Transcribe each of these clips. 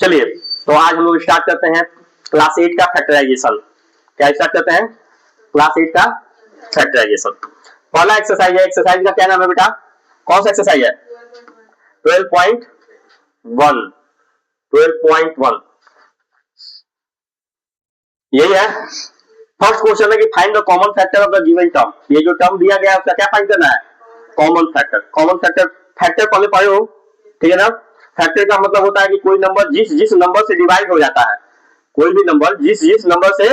चलिए तो आज हम लोग स्टार्ट करते हैं क्लास 8 का फैक्टराइजेशन। क्या स्टार्ट करते हैं? क्लास 8 का फैक्टराइजेशन। पहला एक्सरसाइज है, एक्सरसाइज का क्या नाम है बेटा? कौन सा एक्सरसाइज है? 12.1 12.1 यही है। फर्स्ट क्वेश्चन है कि find the common factor of the given term. ये जो टर्म दिया गया है उसका क्या फाइंड करना है? Common factor. Common factor factor पहले पढ़े हो, ठीक है ना? फैक्टर का मतलब होता है कि कोई नंबर जिस नंबर से डिवाइड हो जाता है, कोई भी नंबर जिस नंबर से,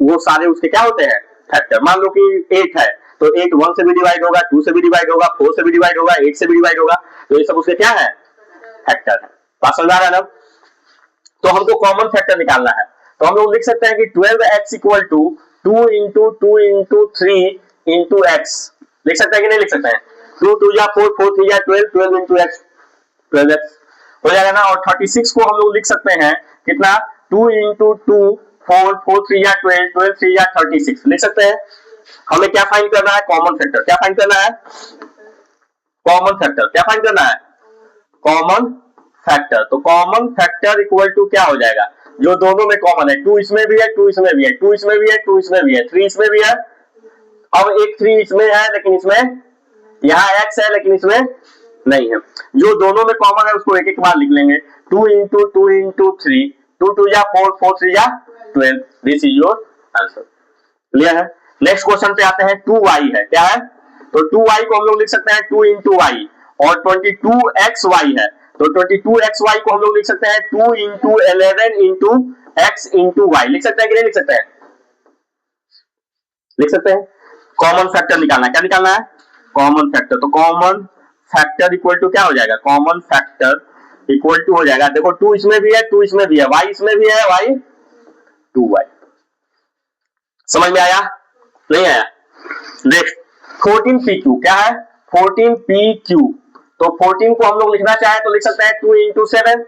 वो सारे उसके क्या होते हैं? फैक्टर। मान लो कि 8 है तो 8 1 से भी डिवाइड होगा, 2 से भी डिवाइड होगा, 4 से भी डिवाइड होगा, 8 से भी डिवाइड होगा, तो ये सब उसके क्या है? फैक्टर है। बात समझ आ रहा है ना? तो हमको कॉमन फैक्टर निकालना है, तो हम लोग लिख सकते हैं कि 12x equal to 2 into 2 into 3 into x. लिख सकते हैं कि नहीं लिख सकते हैं? 2 2 या 4 4 3 या 12 12 इंटू एक्स 12x हो जाएगा ना। और 36 को हम लोग लिख सकते हैं कितना? 2 इंटू 2 4 4 3 या 12 12 3 या 36 लिख सकते हैं। हमें क्या फाइंड करना है? Common factor. क्या फाइंड करना है? Common factor. क्या फाइंड करना है? Common factor. तो कॉमन फैक्टर इक्वल टू क्या हो जाएगा? जो दोनों में कॉमन है, 2 इसमें भी है, 2 इसमें भी है, 2 इसमें भी है, 2 इसमें भी है, 3 इसमें भी है। अब एक 3 इसमें है लेकिन इसमें, यहाँ x है लेकिन इसमें नहीं है। जो दोनों में कॉमन है उसको एक एक बार लिख लेंगे। 2 इंटू 2 इंटू 3 2 2 या 4 4 3 या 12। This is your answer. Clear है? नेक्स्ट क्वेश्चन पे आते हैं। 2y है, क्या है? तो 2y को हम लोग लिख सकते हैं 2 इंटू वाई, और 22xy है तो 22xy को हम लोग लिख सकते हैं 2 into 11 into x into y. लिख सकते हैं कि नहीं लिख सकते हैं? लिख सकते हैं। कॉमन फैक्टर निकालना है। क्या निकालना है? Common factor. तो कॉमन फैक्टर इक्वल टू क्या हो जाएगा? कॉमन फैक्टर इक्वल टू हो जाएगा, देखो 2 इसमें भी है, 2 इसमें भी है, y इसमें भी है, y 2y। समझ में आया? नहीं आया? Next 14pq। क्या है? 14pq। तो 14 को हम लोग लिखना चाहे तो लिख सकते हैं 2 इंटू 7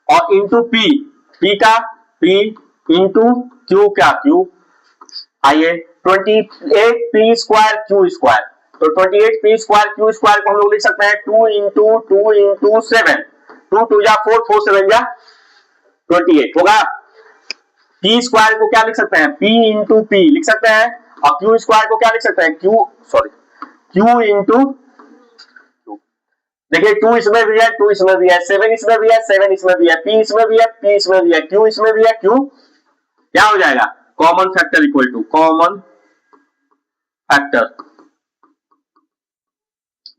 और इंटू p का p इंटू q क्या q। आइए 28p स्क्वायर q स्क्वायर। तो 28p स्क्वायर q स्क्वायर को हम लोग लिख सकते हैं 2 इंटू 7। 2 2 या 4 4 7 या 28 होगा। p स्क्वायर को क्या लिख सकते हैं? p इंटू p लिख सकते हैं, और q स्क्वायर को क्या लिख सकते हैं? q इंटू, देखिए 2 इसमें भी है, 2 इसमें भी है, 7 इसमें भी है, 7 इसमें भी है, p इसमें भी है, p इसमें भी है, q इसमें भी है, q क्या हो जाएगा? Common factor equal to common factor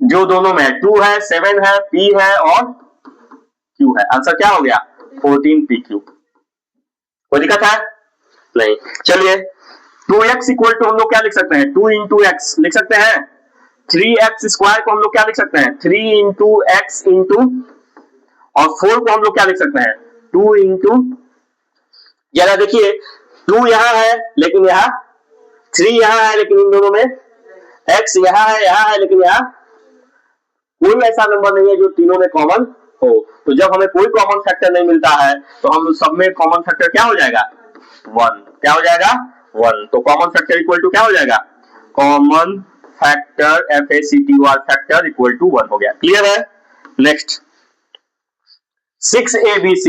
जो दोनों में है, 2 है, 7 है, p है और q है। आंसर क्या हो गया? 14pq। कोई दिक्कत है? नहीं। चलिए 2x इक्वल टू हम लोग क्या लिख सकते हैं? 2 इंटू एक्स लिख सकते हैं। 3x स्क्वायर को हम लोग क्या लिख सकते हैं? 3 इंटू एक्स इंटू, और 4 को हम लोग क्या लिख सकते हैं? 2 इंटू, जरा देखिए 2 यहां है लेकिन यहां 3 यहां है, लेकिन इन दोनों में x यहां है लेकिन यहां कोई ऐसा नंबर नहीं है जो तीनों में कॉमन हो। तो जब हमें कोई कॉमन फैक्टर नहीं मिलता है तो हम सब में कॉमन फैक्टर क्या हो जाएगा? 1। क्या हो जाएगा? 1। तो कॉमन फैक्टर इक्वल टू क्या हो जाएगा? Common factor FACTOR factor equal to 1 हो गया। क्लियर है? नेक्स्ट 6ABC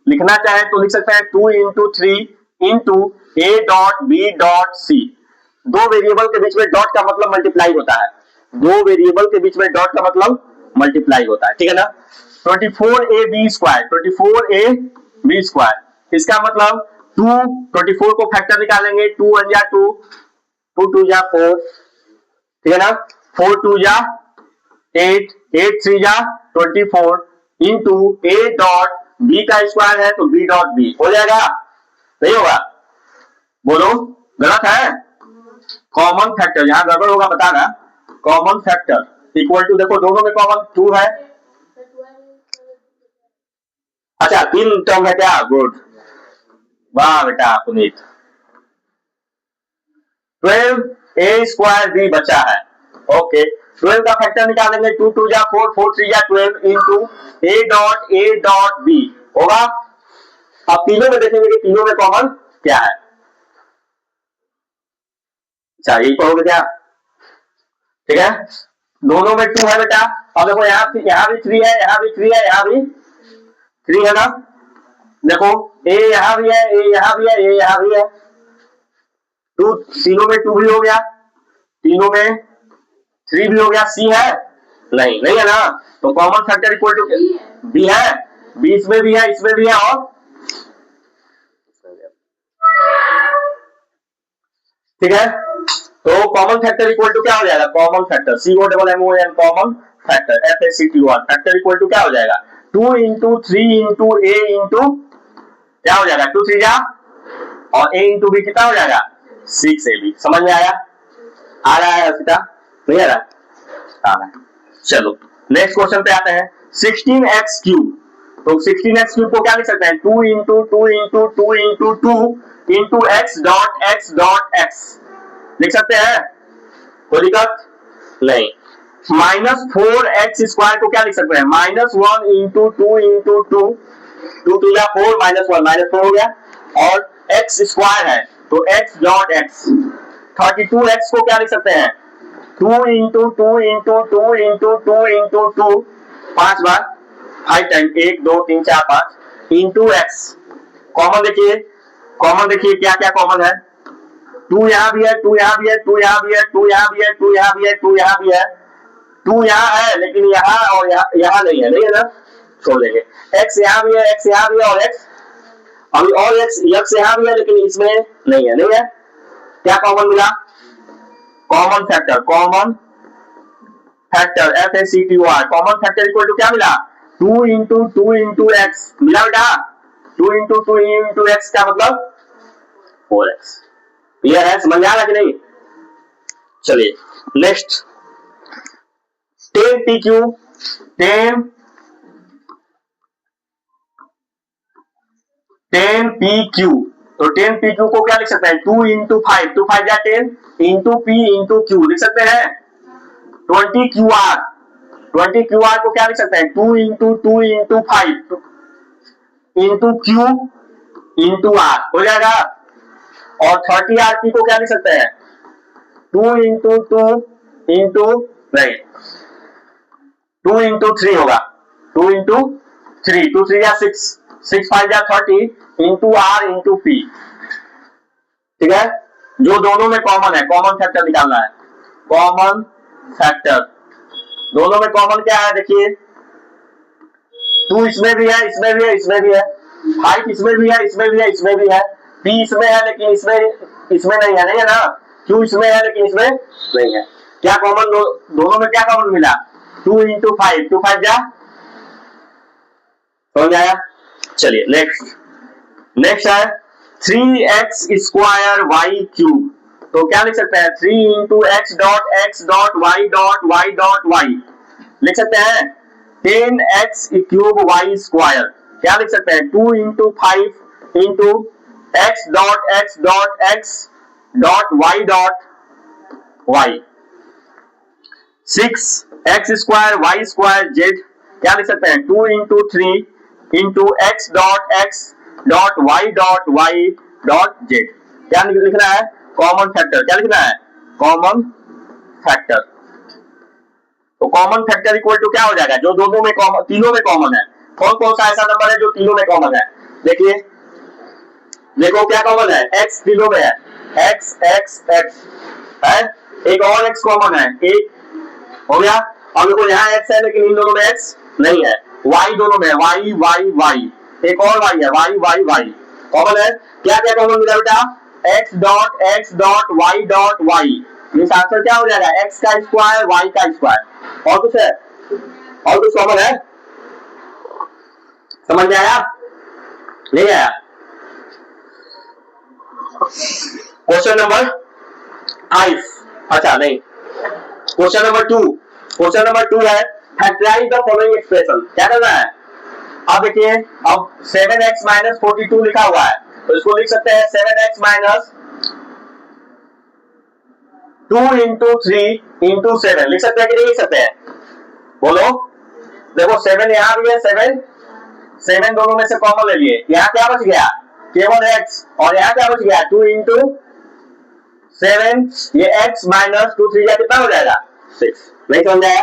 लिखना चाहे तो लिख सकते हैं 2 into 3 into A dot B dot C। दो वेरिएबल के बीच में डॉट का मतलब मल्टीप्लाई होता है। दो वेरिएबल के बीच में डॉट का मतलब मल्टीप्लाई होता है, ठीक है ना? 24AB स्क्वायर 24AB स्क्वायर, इसका मतलब 2 24 को फैक्टर निकालेंगे, 2 1 या 2 2 2 या 4, ठीक है ना? 4 2 या 8 8 3 या 24 इंटू A डॉट B का स्क्वायर है तो B डॉट B हो जाएगा। नहीं होगा? बोलो गलत है? कॉमन फैक्टर यहां गड़बड़ होगा बता रहा। कॉमन फैक्टर इक्वल टू, देखो दोनों में कॉमन 2 है। अच्छा 3 टर्म है क्या? गुड, वाह बेटा पुनीत। 12A स्क्वायर B बचा है। ओके 12 का फैक्टर निकालेंगे, 2 2 या 4 4 3 या 12 इंटू A डॉट B होगा। अब तीनों में देखेंगे कि तीनों में कॉमन क्या है। अच्छा यही कहोगे क्या? ठीक है, दोनों में 2 है बेटा। अब देखो यहाँ भी 3 है, यहाँ भी 3 है, यहाँ भी 3 है ना। देखो ए यहाँ भी है, ए यहाँ भी है, ए यहाँ भी है। 2 तीनों में 2 भी हो गया, तीनों में 3 भी हो गया। सी है नहीं है ना। तो common factor equal to b है, बी इसमें भी है, इसमें भी है और ठीक है। तो कॉमन फैक्टर इक्वल टू क्या हो जाएगा, common factor COMMON common factor FACTOR factor equal to क्या हो जाएगा 2 इंटू 3 इंटू ए इंटू क्या हो जाएगा 2 3 जा और a इंटू बी कितना हो जाएगा 6ab। समझ में आया, आ रहा है सीधा, नहीं आ रहा है। चलो नेक्स्ट क्वेश्चन पे आते हैं। 16x क्यूब, तो 16x क्यूब को क्या लिख सकते हैं 2 into 2 into 2 into 2 into x लिख सकते हैं, कोई दिक्कत नहीं। -4x स्क्वायर को क्या लिख सकते हैं -1 इंटू 2 इंटू 2 2 2 या 4 -4 हो गया और x स्क्वायर है तो x. 32x को क्या लिख सकते हैं 2 इंटू 2 इंटू 2 इंटू 2 इंटू 2 5 बार 5 टाइम 1 2 3 4 5 इंटू x। कॉमन देखिए क्या क्या कॉमन है 2 यहाँ भी है, 2 यहाँ भी है, 2 यहाँ भी है, 2 यहाँ भी है, 2 यहाँ भी है, 2 यहाँ भी है, 2 यहाँ है लेकिन यहाँ और यहाँ नहीं है ना, छोड़ देंगे। x यहाँ भी है, x यहाँ भी है और x अभी और x यहाँ भी है लेकिन इसमें नहीं है। क्या कॉमन मिला common factor FACTOR common factor equal to क्या मिला 2 इंटू 2 इंटू एक्स मिला बेटा। 2 इंटू 2 इंटू एक्स का मतलब 4x। क्लियर है, समझ में आ रहा कि नहीं। चलिए नेक्स्ट 10pq 10pq तो 10pq को क्या लिख सकते हैं 2 इंटू 5 2 5 या 10 इंटू p इंटू q लिख सकते हैं 20qr को क्या लिख सकते हैं 2 into 2 into 5 into q into r हो जाएगा। और 30rp को क्या लिख सकते हैं 2 इंटू 2 इंटू नहीं 2 इंटू 3 होगा 2 इंटू 3 2 3 या 6 6 5 या 30 इंटू r इंटू p। ठीक है, जो दोनों में कॉमन है कॉमन फैक्टर निकालना है। कॉमन फैक्टर दोनों में कॉमन क्या है देखिए 2 इसमें भी है, इसमें भी है, इसमें भी है, 5 इसमें भी है, इसमें भी है, इसमें भी है, p इसमें है लेकिन इसमें नहीं है ना, q इसमें है लेकिन इसमें नहीं है। क्या कॉमन दोनों में क्या कॉमन मिला 2 इंटू 5 2 5 जा समझ आया। चलिए नेक्स्ट है 3x स्क्वायर y क्यूब, तो क्या लिख सकते हैं 3 इंटू x डॉट y लिख सकते हैं 10x क्यूब y स्क्वायर। क्या लिख सकते हैं 2 into 5 into x dot y 6x square y square z। क्या लिख सकते हैं 2 into 3 into x dot y dot z। क्या लिखना है कॉमन फैक्टर। क्या लिखना है कॉमन फैक्टर। तो कॉमन फैक्टर इक्वल टू क्या हो जाएगा जो दोनों में कॉमन तीनों में कॉमन है। कौन कौन सा ऐसा नंबर है जो तीनों में कॉमन है देखिए देखो क्या कॉमन है x तीनों में है x है, एक और x कॉमन है एक हो गया। अब देखो यहाँ x है लेकिन इन दोनों में x नहीं है, y दोनों में y एक और y है y कॉमन है। क्या क्या कॉमन मिला बेटा x डॉट y इस आंसर क्या हो जाएगा x का स्क्वायर y का स्क्वायर। और कुछ है और कुछ कॉमन है समझ में आया नहीं आया। क्वेश्चन नंबर 5 अच्छा नहीं क्वेश्चन नंबर 2 है फैक्टराइज द फॉलोइंग एक्सप्रेशन। क्या करना है अब देखिए अब 7x माइनस 42 लिखा हुआ है तो इसको लिख सकते हैं 7x माइनस 2 इंटू 3 इंटू 7 लिख सकते हैं कि नहीं लिख सकते हैं बोलो। देखो 7 यहाँ भी है 7 दोनों में से कॉमन ले लिए, यहाँ क्या बच गया केवल x और यहाँ क्या बच गया 2 इंटू 7 ये x माइनस 2 3 कितना हो जाएगा 6 नहीं समझ आया।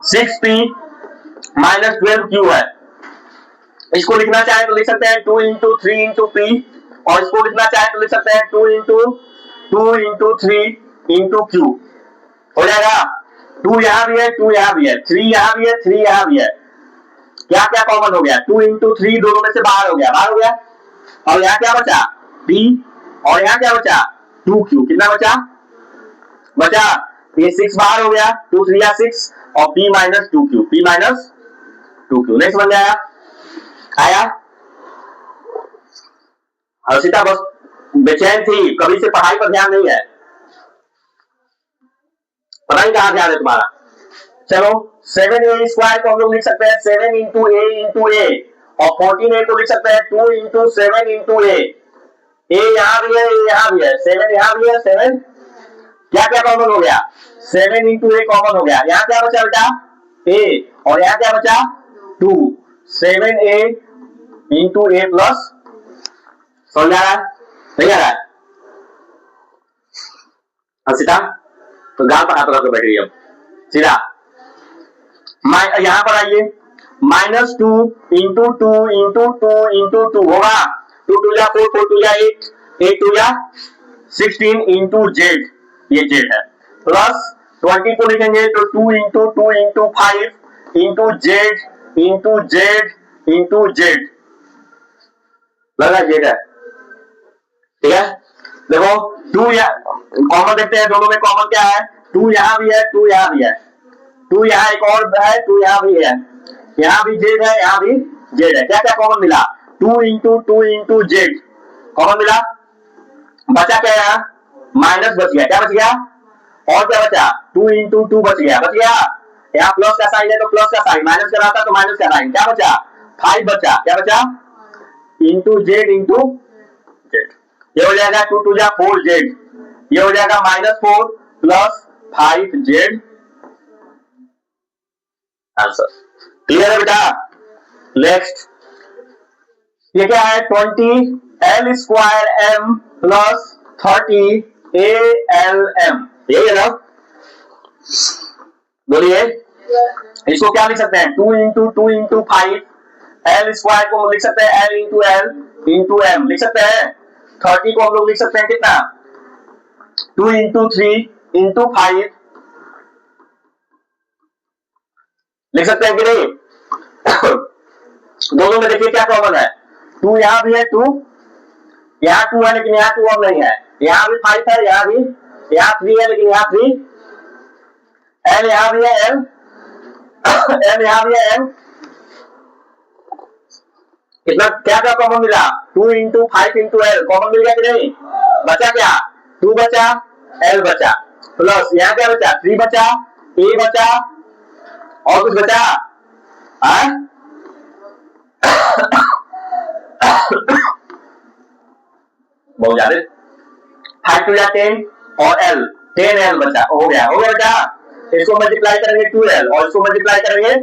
6p माइनस 12q है। इसको लिखना चाहे तो लिख सकते हैं 2 इंटू 3 इंटू p, और इसको लिखना चाहे तो लिख सकते हैं 2 इंटू 3 इंटू q। हो जाएगा। 2 यहां भी है, 2 यहां भी है, 3 यहां भी है, 3 यहां भी है। क्या क्या कॉमन हो गया? 2 इंटू 3 दोनों में से बाहर हो गया, बाहर हो गया। और यहाँ क्या बचा? p, और यहाँ क्या बचा? 2q। कितना बचा? ये 6 बाहर हो गया, 2 3 या 6, और p minus 2q, p minus 2q। नहीं समझ आया? आया? हर्षिता बस बेचैन थी, कभी से पढ़ाई पर ध्यान नहीं है, पता नहीं कहां ध्यान है तुम्हारा। चलो 7a स्क्वायर को हम लोग लिख सकते हैं 7 इंटू ए, और 14a को लिख सकते हैं 2 इंटू 7 इंटू ए। यहां भी है, यहां भी है, 7 यहां भी है, 7 क्या क्या कॉमन हो गया? 7 इंटू ए कॉमन हो गया। यहाँ क्या बचा बेटा? a, और यहाँ क्या बचा? 2। 7a इंटू ए प्लस, समझ आ रहा है? नहीं आ रहा है? हर्षिता तो गाल पर हाथ रख के बैठ गई। अब सीधा यहां पर आइए, माइनस 2 इंटू 2 इंटू 2 इंटू 2 होगा 2 2 जा 4, 4 2 जा 8, 8 2 जा 16 इंटू जेड, ये जेड है, प्लस 20 को लिखेंगे तो 2 into 2 into 5 into Z into Z into Z, लगा जेड है। ठीक है, देखो 2 या कॉमन देखते हैं, दोनों में कॉमन क्या है? 2 यहां भी है, 2 यहां भी है, 2 यहाँ एक और है, 2 यहां भी है, यहां भी जेड है, यहां भी जेड है। क्या क्या कॉमन मिला? 2 इंटू जेड कॉमन मिला। बचा क्या? यहाँ माइनस बच गया, क्या बच गया? और क्या बचा? 2 इंटू 2 बच गया, बच गया। यहाँ प्लस का साइन है तो प्लस का साइन, माइनस का रहता तो माइनस का साइन। क्या बचा? 5 बचा। क्या बचा? Into Z into Z. ये हो जाएगा 2 2 जा 4 जेड, ये हो जाएगा -4 प्लस 5 जेड आंसर। क्लियर है बेटा? नेक्स्ट, ये क्या है? 20 l square m plus 30 a l m, यही है ना? बोलिए, इसको क्या लिख सकते हैं? 2 इंटू 5, एल स्क्वायर को लिख सकते हैं एल इंटू एम लिख सकते हैं। 30 को हम लोग लिख सकते हैं कितना? 2 इंटू 3 इंटू 5 लिख सकते हैं कि नहीं? दोनों में देखिए क्या कॉमन है? 2 यहां भी है, 2 यहां 2 है, लेकिन यहां 2 अब नहीं है। यहां भी 5 है, यहां 3 है, लेकिन यहां 3। एल यहां भी है, एल यहां भी है, एल। कितना क्या क्या कॉमन मिला? 2 इंटू 5 इंटू एल कॉमन मिल गया कि नहीं? बचा क्या? 2 बचा, एल बचा, प्लस यहां क्या बचा? 3 बचा, ए बचा, और कुछ बचा? बहुत ज्यादा। 5 2 10 और एल 10 एल बचा, हो गया बेटा। इसको मल्टीप्लाई करेंगे 2l और इसको मल्टीप्लाई करेंगे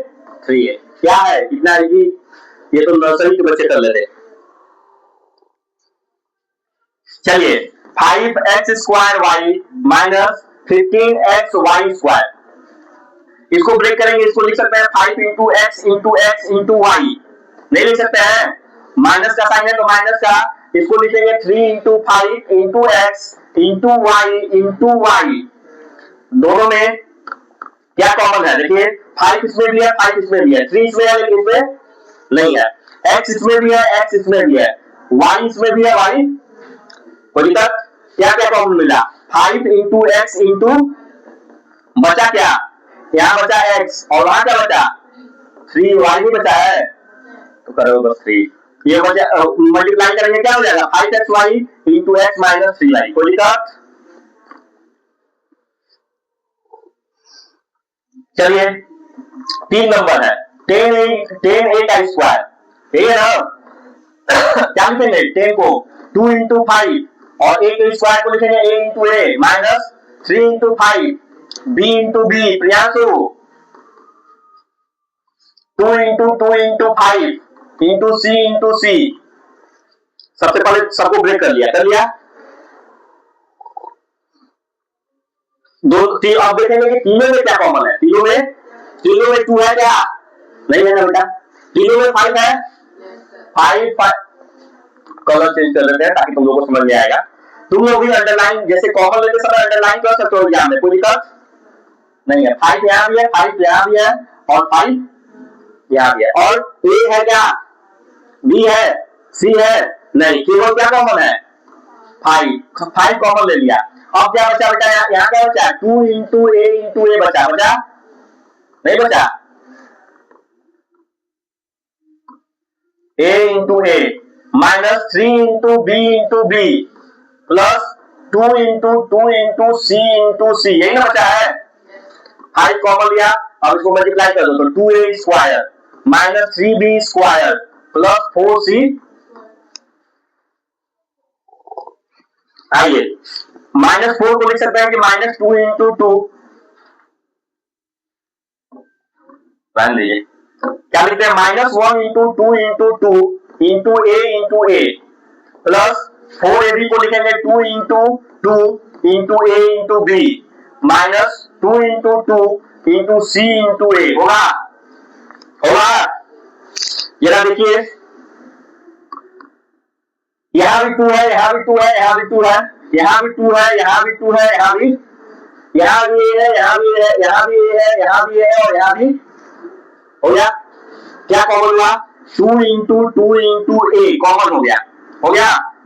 3l। क्या है इतना? ये तो नर्सरी के बच्चे कर लेते। चलिए 5x square y minus 15x y square, इसको ब्रेक करेंगे, इसको लिख सकते हैं 5 into x into x into y. नहीं लिख सकते हैं, माइनस का साइन है तो माइनस का, इसको लिखेंगे 3 into 5 into x into y. दोनों में क्या कॉमन है? देखिए 5 इसमें भी है, 5 इसमें भी है, 3 इसमें है लेकिन इसमें नहीं है, x इसमें भी है, x इसमें भी है, y इसमें भी है, y। कोई दिक्कत? क्या क्या कॉमन मिला? 5 इंटू एक्स इंटू, बचा क्या? यहाँ बचा x और वहां क्या बचा? 3y भी बचा है, तो करो बस 3। ये मल्टीप्लाई करेंगे क्या हो जाएगा? 5xy into x minus 3y। कोई दिक्कत? चलिए 3 नंबर है 10a का स्क्वायर, ठीक है ना? क्या लिखेंगे? 10 को 2 इंटू 5 और a के स्क्वायर को लिखेंगे a into a minus 3 into 5 b into b। Priyanshu 2 into 5 into c। सबसे पहले सबको ब्रेक कर लिया, दो अब देखेंगे कि तीनों में क्या कॉमन है। तीनों में 2 है क्या? नहीं है ना बेटा। तीनों में 5 है। 5 कलर चेंज कर लेते हैं ताकि तुम लोगों को समझ में आएगा। तुम लोग भी अंडरलाइन जैसे कॉमन लेते समय अंडरलाइन कर सकते हो एग्जाम में, कोई दिक्कत नहीं है। 5 यहाँ भी है, 5 यहाँ भी है और 5 यहाँ भी है। और ए है क्या? बी है? सी है? नहीं, केवल क्या कॉमन है? 5 कॉमन ले लिया। अब क्या बचा बेटा? यहाँ क्या बचा? 2 इंटू ए बचा नहीं बचा? a into a minus 3 into b plus 2 into c, यही ना बचा है। 5 कॉमन लिया, अब इसको मल्टीप्लाई कर दो तो 2a square minus 3b square plus 4c। आइए -4 को लिख सकते हैं कि -2 इंटू 2, क्या लिखते हैं? -1 इंटू 2 इंटू ए प्लस 4ab को लिखेंगे 2 इंटू ए इंटू बी माइनस 2 इंटू सी इंटू ए। होगा जरा देखिए, यहाँ भी 2 है, यहाँ भी 2 है, यहाँ भी 2 है, यहाँ भी 2 है, यहाँ भी 2 है, यहाँ भी है, यहाँ भी है, यहाँ भी है, यहाँ भी है और यहाँ भी हो गया। क्या कॉमन हुआ? 2 इंटू ए कॉमन हो गया।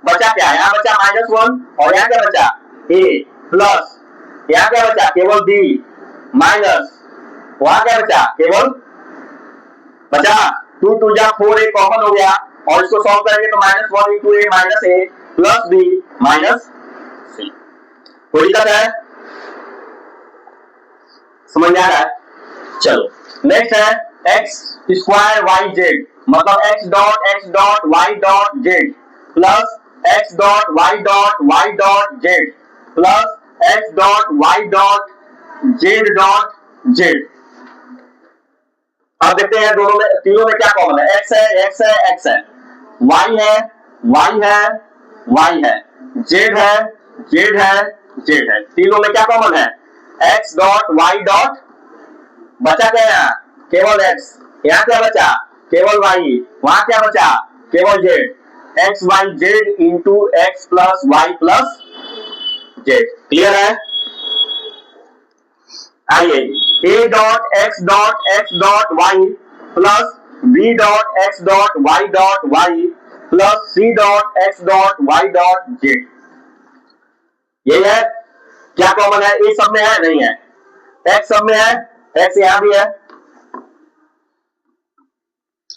बचा क्या? यहाँ बचा -1 और यहाँ क्या बचा? ए प्लस यहाँ क्या बचा? केवल बी माइनस वहां क्या बचा? केवल बचा 2 2 जा 4 ए कॉमन हो गया और इसको सॉल्व करेंगे तो -1 into a minus A plus B minus सी। कोई दिक्कत है? समझ में आ रहा है? चलो नेक्स्ट है x स्क्वायर वाई जेड, मतलब x dot y dot Z plus x dot y dot Z plus x dot y dot Z. अब देखते हैं दोनों में, तीनों में क्या कॉमन है? x है, y है, z है। तीनों में क्या कॉमन है? x डॉट y डॉट, बचा क्या यहाँ? केवल x, यहाँ क्या बचा? केवल y, वहां क्या बचा? केवल z। x y z into x plus y plus z। Clear है? आइए a dot x dot y plus b dot x dot y plus c dot x dot y dot z, यही है। क्या common है? ये सब में है? नहीं है। x सब में है, x यहाँ भी है,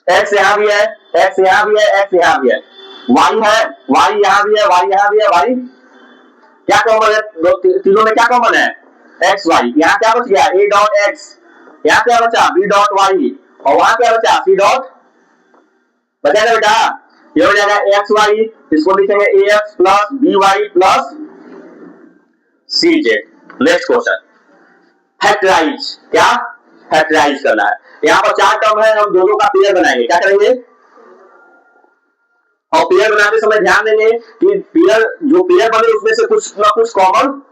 x यहाँ भी है, x यहाँ भी है, x यहाँ भी है। y है, y यहाँ भी है, y यहाँ भी है, y क्या कॉमन है? तीनों में क्या कॉमन है? x y। यहाँ क्या बच गया? a डॉट x, यहाँ क्या बचा? b डॉट y और वहां क्या बचा? c डॉट बचा ना बेटा? ये हो जाएगा x y, इसको लिखेंगे ax plus by plus cz। Next question, factorise. क्या? फैक्टराइज करना है। यहाँ पर 4 टर्म है, हम दोनों का पेयर बनाएंगे। क्या करेंगे? और पेयर बनाते समय ध्यान देंगे कि जो पेयर बने उसमें से कुछ ना कुछ कॉमन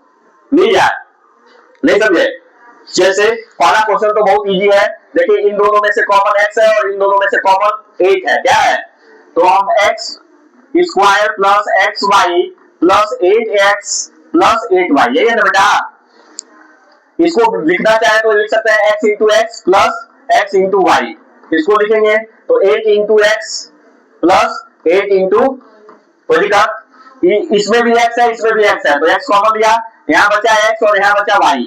मिल जाए। नहीं समझे? जैसे पहला क्वेश्चन तो बहुत इजी है। देखिए इन दोनों में से कॉमन x है और इन दोनों में से कॉमन 8 है। क्या है? तो हम x square plus xy plus 8x plus 8y, यही है ना बेटा? इसको लिखना चाहे तो लिख सकते हैं x into x plus x into y. इसको लिखेंगे तो 8 इंटू एक्स प्लस 8 इंटू, इसमें भी x है, इसमें भी x है तो x कॉमन लिया, यहाँ बचा x और यहाँ बचा y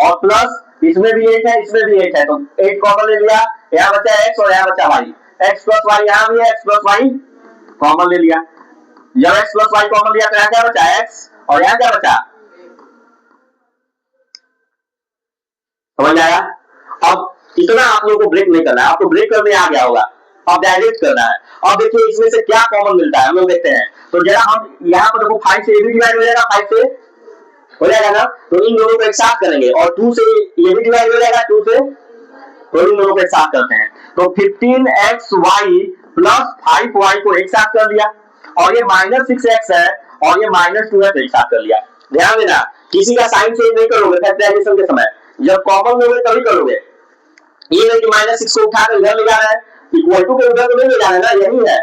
और प्लस इसमें भी 8 है, इसमें भी 8 है तो 8 कॉमन ले लिया, यहाँ बचा x और यहाँ बचा y। x प्लस y यहाँ भी है, x प्लस y कॉमन ले लिया। जब x प्लस y कॉमन लिया तो यहाँ क्या बचा? x और यहाँ क्या बचा? समझ आया? अब इतना आप लोगों को ब्रेक नहीं करना है, आपको ब्रेक करने आ गया होगा, अब डायरेक्ट करना है। अब देखिए इसमें से क्या कॉमन मिलता है हम लोग देखते हैं। तो जरा हम यहाँ पर देखो 5 से ये भी डिवाइड हो जाएगा, 5 से हो जाएगा ना, तो इन दोनों को एक साथ करेंगे और 2 से ये भी डिवाइड हो जाएगा 2 से, तो इन दोनों को एक साथ करते हैं। तो 15xy प्लस 5y को एक साथ कर लिया और ये -6x है और ये -2 है तो एक साथ कर लिया। ध्यान देना किसी का साइन चेंज नहीं करोगे फैक्टराइजेशन के समय, जब कॉमन लोगे तभी करोगे। ये नहीं कि -6 को उठाकर इधर ले जाना है, इक्वल टू के उधर तो नहीं ले जाना है ना, यही है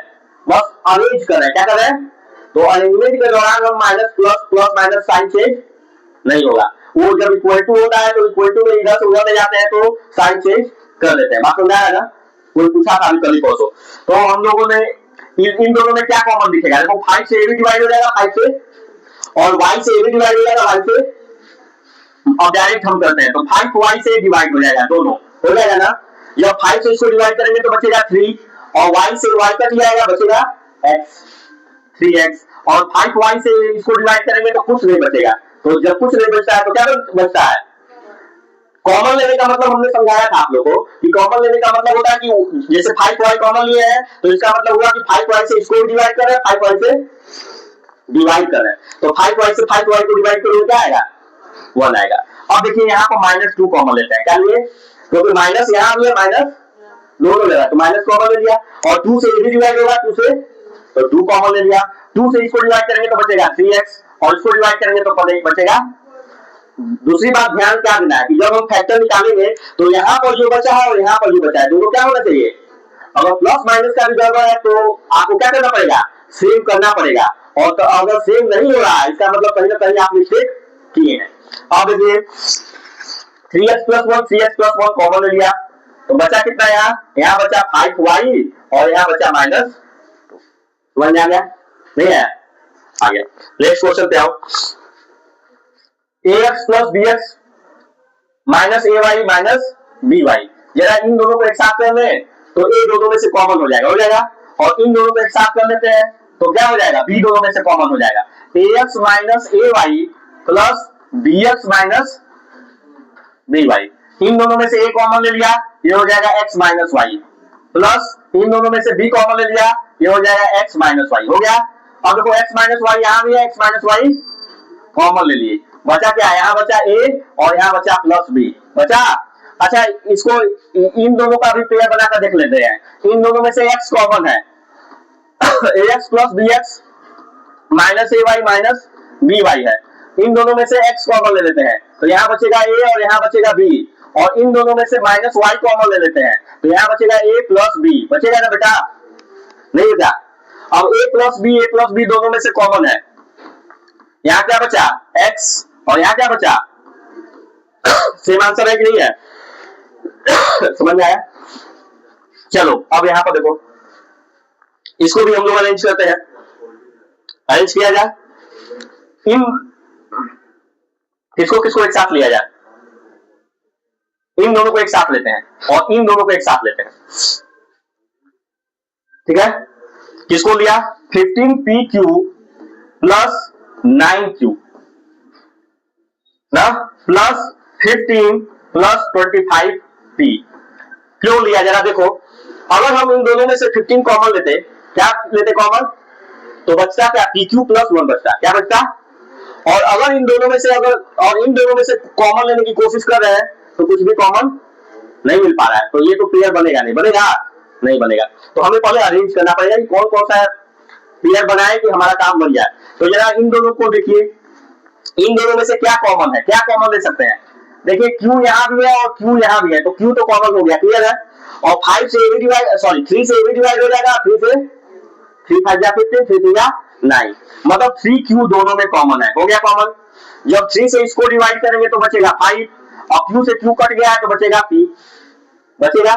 बस अरेंज कर रहे हैं। क्या कर रहे हैं? तो अरेंजमेंट के दौरान हम minus plus plus minus sign change नहीं होगा। वो जब इक्वल टू होता है तो इक्वल टू में इधर से उधर ले जाते हैं तो साइन चेंज कर देते हैं। बात समझ आया ना? कोई पूछा था कल परसों, तो हम लोगों ने इन दोनों में क्या कॉमन दिखेगा? देखो 5 से ए भी डिवाइड हो जाएगा 5 से, और y से ए भी डिवाइड हो जाएगा y से। अब डायरेक्ट हम करते हैं तो 5y से डिवाइड हो जाएगा, दोनों हो जाएगा ना। जब 5 से इसको डिवाइड करेंगे तो बचेगा 3, और y से y कट जाएगा, बचेगा x 3x, और 5y से इसको डिवाइड करेंगे तो कुछ नहीं बचेगा। तो जब कुछ नहीं बचता है तो क्या बचता है? कॉमन लेने का मतलब हमने समझाया था आप लोगों को कि कॉमन लेने का मतलब होता है कि जैसे 5y कॉमन लिए हैं तो इसका मतलब हुआ कि 5y से इसको डिवाइड कर रहे हैं, 5y से डिवाइड कर रहे हैं, तो 5y से 5y को डिवाइड करोगे क्या आएगा? 1 आएगा। अब देखिए यहाँ पर -2 कॉमन लेते हैं, क्या लिए? क्योंकि माइनस यहाँ भी है, माइनस दोनों ले रहा है तो माइनस कॉमन ले लिया, और 2 से ये भी डिवाइड होगा 2 से, तो 2 कॉमन ले लिया। 2 से इसको डिवाइड करेंगे तो बचेगा 3x, और इसको डिवाइड करेंगे तो बचेगा। दूसरी बात ध्यान क्या देना है कि जब हम फैक्टर निकालेंगे तो यहाँ पर जो बचा है और यहाँ पर जो बचा है दोनों क्या होना चाहिए? अगर प्लस माइनस का भी गड़बड़ है तो आपको क्या करना पड़ेगा? सेम करना पड़ेगा। और तो अगर सेम नहीं हो रहा है इसका मतलब कहीं ना कहीं आप मिस्टेक किए हैं। अब देखिए 3x + 1 3x + 1 कॉमन ले लिया तो बचा कितना? यहाँ बचा 5y और यहाँ बचा -2। समझ आ गया? नहीं है? आ गया। नेक्स्ट क्वेश्चन पे आओ। ax + bx -ay - by, जरा इन दोनों को एक साथ कर लें तो a दोनों में से कॉमन हो जाएगा, और इन दोनों को एक साथ कर लेते हैं तो क्या हो जाएगा? b दोनों में से कॉमन हो जाएगा। ax - ay + bx - by, इन दोनों में से a कॉमन ले लिया, ये हो जाएगा x - y, प्लस इन दोनों में से b कॉमन ले लिया, ये हो जाएगा x - y। हो गया। अब देखो x - y यहाँ भी है, x - y कॉमन ले लिए, बचा क्या? यहाँ बचा a और यहाँ बचा +b बचा। अच्छा इसको इन दोनों का भी पेयर बनाकर देख लेते हैं। इन दोनों में से x कॉमन है ax + bx -ay - by है, इन दोनों में से x कॉमन ले लेते हैं तो यहाँ बचेगा a और यहाँ बचेगा b, और इन दोनों में से -y कॉमन ले लेते हैं तो यहाँ बचेगा a + b, बचेगा ना बेटा? नहीं बचा। अब a + b दोनों में से कॉमन है, यहाँ क्या बचा? x, और यहाँ क्या बचा? सेम आंसर है कि नहीं है? समझ में आया? चलो अब यहाँ पर देखो, इसको भी हम लोग अरेंज करते हैं। अरेंज किया जाए, इन किसको किसको एक साथ लिया जाए? इन दोनों को एक साथ लेते हैं और इन दोनों को एक साथ लेते हैं, ठीक है? किसको लिया? 15pq + 9q ना, प्लस 15 + 25p। क्यों लिया जरा देखो, अगर हम इन दोनों में से 15 कॉमन लेते, क्या लेते कॉमन, तो बचता क्या? pq + 1 बचता, क्या बचता? और अगर इन दोनों में से कॉमन लेने की कोशिश कर रहे हैं तो कुछ भी कॉमन नहीं मिल पा रहा है, तो ये तो पेयर बनेगा नहीं, बनेगा नहीं बनेगा। तो हमें पहले अरेंज करना पड़ेगा कि कौन कौन सा पेयर बनाए कि हमारा काम बन जाए। तो जरा इन दोनों को देखिए, इन दोनों में से क्या कॉमन है? क्या कॉमन ले सकते हैं? देखिए q यहाँ भी है और q यहाँ भी है, तो q तो कॉमन हो गया, क्लियर है। और 3 से a भी डिवाइड हो जाएगा, 3 से 3 5 जा 15 3 जा 9, मतलब 3q दोनों में कॉमन है, हो गया कॉमन। जब 3 से इसको डिवाइड करेंगे तो बचेगा 5, और q से q कट गया है तो बचेगा p, बचेगा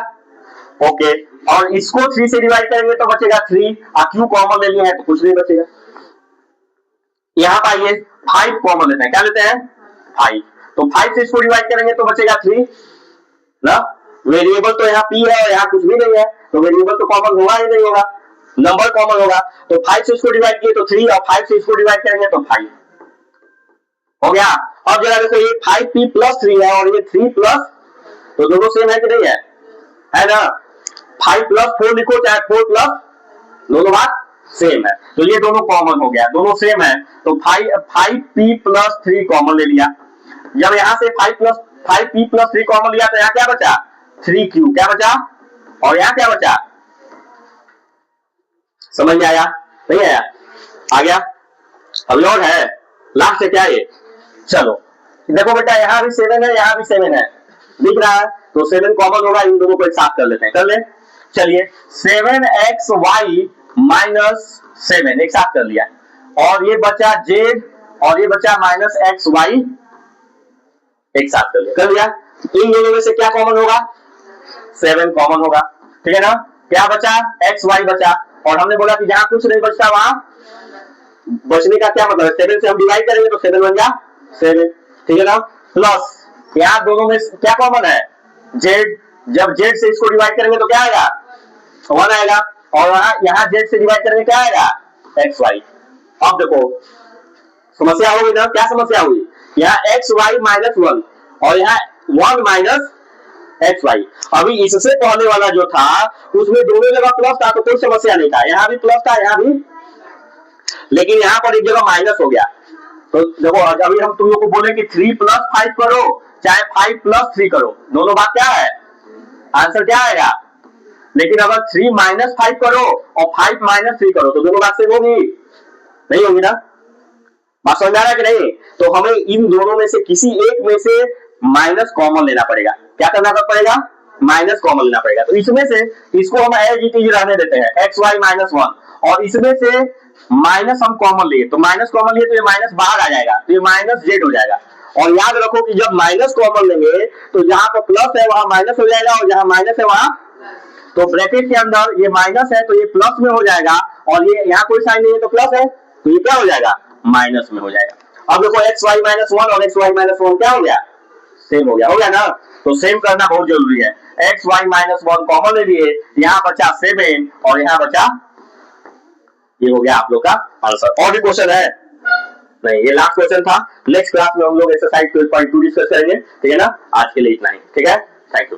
ओके। और इसको 3 से डिवाइड करेंगे तो बचेगा 3, और q कॉमन ले लिया है तो कुछ नहीं बचेगा। यहाँ पर आइए 5 कॉमन लेते हैं, क्या लेते हैं? 5, तो 5 से इसको डिवाइड करेंगे तो बचेगा 3 ना। वेरिएबल तो यहाँ p है और यहाँ कुछ भी नहीं है, तो वेरिएबल तो कॉमन होगा ही नहीं होगा, नंबर कॉमन होगा। तो 5 से इसको डिवाइड किए तो 3, और 5 से इसको डिवाइड करेंगे तो 5 हो गया। अब जरा देखो ये 5p + 3 है और ये 3 प्लस, तो दोनों सेम है कि नहीं है? है ना। 5 + 4 लिखो चाहे 4 प्लस, दोनों बात सेम है, तो ये दोनों कॉमन हो गया, दोनों सेम है तो 5p + 3 कॉमन ले लिया। जब यहां से 5p + 3 कॉमन लिया तो यहाँ क्या बचा? 3q, क्या बचा? और यहाँ क्या बचा? समझ में आया? नहीं आया? आ गया? अभी और है, लास्ट है क्या ये? चलो देखो बेटा, यहाँ भी 7 है, यहाँ भी 7 है, दिख रहा है, तो 7 कॉमन होगा, इन दोनों को एक साथ कर लेते हैं, कर ले। चलिए 7xy माइनस 7 एक साथ कर लिया, और ये बचा z और ये बचा माइनस xy एक साथ कर लिया। इन दोनों में से क्या कॉमन होगा? 7 कॉमन होगा, ठीक है ना। क्या बचा? xy बचा, और हमने बोला कि जहां कुछ नहीं बचता वहां बचने का क्या मतलब है, 7 से हम डिवाइड करेंगे तो 7 बन गया 7, ठीक है ना। प्लस यहाँ दोनों में क्या कॉमन है? z, जब z से इसको डिवाइड करेंगे तो क्या आएगा? 1 आएगा, और यहाँ z से डिवाइड करेंगे क्या आएगा? xy। अब देखो समस्या होगी ना, क्या समस्या हुई? यहाँ xy माइनस 1 और यहाँ 1 माइनस xy। अभी इससे पहले वाला जो था उसमें दोनों जगह प्लस था तो कोई समस्या नहीं था, यहाँ भी प्लस था यहाँ भी, लेकिन यहाँ पर एक जगह माइनस हो गया। तो देखो अभी हम तुम लोग को बोले कि 3 प्लस 5 करो चाहे 5 प्लस 3 करो, दोनों बात क्या है, आंसर क्या आएगा। लेकिन अगर 3 माइनस 5 करो और 5 माइनस 3 करो तो दोनों बात सेम होगी, नहीं होगी ना। बात समझ आ रहा है कि नहीं? तो हमें इन दोनों में से किसी एक में से माइनस कॉमन लेना पड़ेगा। क्या करना पड़ेगा? माइनस कॉमन लेना पड़ेगा। तो इसमें से इसको हम एज इट इज रहने देते हैं, xy माइनस 1, और इसमें से माइनस हम कॉमन लिए, तो माइनस कॉमन लिए तो ये माइनस बाहर आ जाएगा, तो ये माइनस जेड हो जाएगा। और याद रखो कि जब माइनस कॉमन लेंगे तो जहां पर प्लस है वहां माइनस हो जाएगा, और जहां माइनस है वहां, तो ब्रैकेट के अंदर ये माइनस है तो ये प्लस में हो जाएगा, और ये यहाँ कोई साइन नहीं है तो प्लस है तो ये क्या हो जाएगा? माइनस में हो जाएगा। अब देखो xy माइनस 1 और xy माइनस 1 क्या हो गया? सेम हो गया ना। तो सेम करना बहुत जरूरी है। xy माइनस 1 कॉमन ले लिए, यहाँ बचा 7 और यहाँ बचा, ये हो गया आप लोग का आंसर। और भी क्वेश्चन है? नहीं, ये लास्ट क्वेश्चन था। नेक्स्ट क्लास में हम लोग एक्सरसाइज 12.2 डिस्कस करेंगे, ठीक है ना। आज के लिए इतना ही, ठीक है, थैंक यू।